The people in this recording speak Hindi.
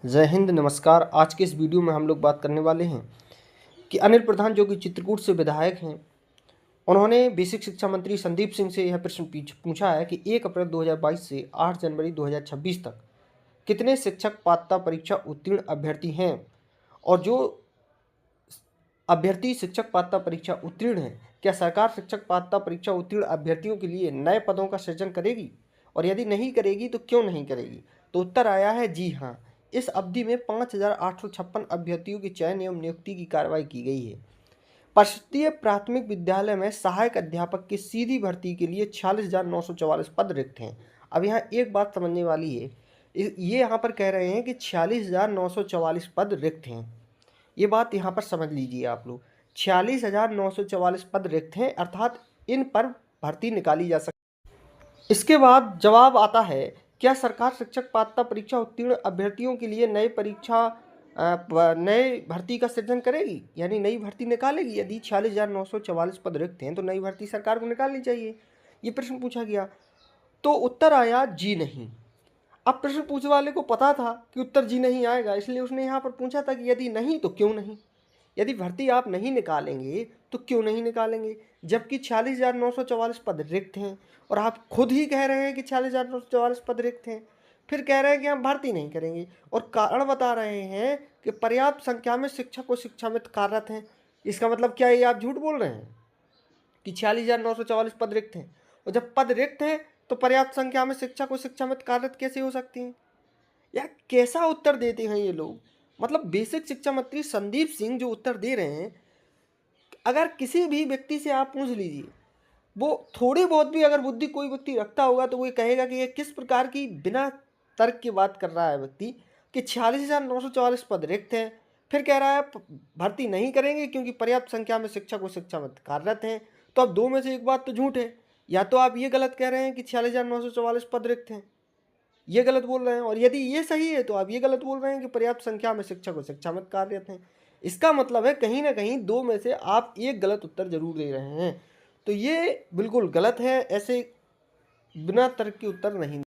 जय हिंद, नमस्कार। आज के इस वीडियो में हम लोग बात करने वाले हैं कि अनिल प्रधान जो कि चित्रकूट से विधायक हैं, उन्होंने बेसिक शिक्षा मंत्री संदीप सिंह से यह प्रश्न पूछा है कि 1 अप्रैल 2022 से 8 जनवरी 2026 तक कितने शिक्षक पात्रता परीक्षा उत्तीर्ण अभ्यर्थी हैं और जो अभ्यर्थी शिक्षक पात्रता परीक्षा उत्तीर्ण हैं, क्या सरकार शिक्षक पात्रता परीक्षा उत्तीर्ण अभ्यर्थियों के लिए नए पदों का सृजन करेगी और यदि नहीं करेगी तो क्यों नहीं करेगी? तो उत्तर आया है जी हाँ। इस अवधि में 5,856 अभ्यर्थियों के चयन एवं नियुक्ति की कार्रवाई की गई है। परिषदीय प्राथमिक विद्यालय में सहायक अध्यापक की सीधी भर्ती के लिए 46,944 पद रिक्त हैं। अब यहाँ एक बात समझने वाली है, ये यहाँ पर कह रहे हैं कि 46,944 पद रिक्त हैं। ये बात यहाँ पर समझ लीजिए आप लोग, 46,944 पद रिक्त हैं, अर्थात इन पर भर्ती निकाली जा सकती। इसके बाद जवाब आता है, क्या सरकार शिक्षक पात्रता परीक्षा उत्तीर्ण अभ्यर्थियों के लिए नए भर्ती का सृजन करेगी, यानी नई भर्ती निकालेगी? यदि 46,944 पद रिक्त हैं तो नई भर्ती सरकार को निकालनी चाहिए, ये प्रश्न पूछा गया। तो उत्तर आया जी नहीं। अब प्रश्न पूछने वाले को पता था कि उत्तर जी नहीं आएगा, इसलिए उसने यहाँ पर पूछा था कि यदि नहीं तो क्यों नहीं। यदि भर्ती आप नहीं निकालेंगे तो क्यों नहीं निकालेंगे, जबकि 46,944 पद रिक्त हैं और आप खुद ही कह रहे हैं कि 46,944 पद रिक्त हैं, फिर कह रहे हैं कि हम भर्ती नहीं करेंगे और कारण बता रहे हैं कि पर्याप्त संख्या में शिक्षक व शिक्षामित्र कार्यरत हैं। इसका मतलब क्या है, ये आप झूठ बोल रहे हैं कि 46,944 पद रिक्त हैं, और जब पद रिक्त हैं तो पर्याप्त संख्या में शिक्षक व शिक्षामित्र कार्यरत कैसे हो सकती हैं? यार कैसा उत्तर देते हैं ये लोग। मतलब बेसिक शिक्षा मंत्री संदीप सिंह जो उत्तर दे रहे हैं, अगर किसी भी व्यक्ति से आप पूछ लीजिए, वो थोड़ी बहुत भी अगर बुद्धि कोई व्यक्ति रखता होगा तो वो कहेगा कि ये किस प्रकार की बिना तर्क की बात कर रहा है व्यक्ति कि 46,944 पद रिक्त हैं, फिर कह रहा है भर्ती नहीं करेंगे क्योंकि पर्याप्त संख्या में शिक्षक व शिक्षामित्र कार्यरत हैं। तो अब दो में से एक बात तो झूठ है, या तो आप ये गलत कह रहे हैं कि 46,944 पद रिक्त हैं, ये गलत बोल रहे हैं, और यदि ये सही है तो आप ये गलत बोल रहे हैं कि पर्याप्त संख्या में शिक्षक व शिक्षामित्र कार्यरत हैं। इसका मतलब है कहीं ना कहीं दो में से आप एक गलत उत्तर जरूर दे रहे हैं। तो ये बिल्कुल गलत है, ऐसे बिना तर्क के उत्तर नहीं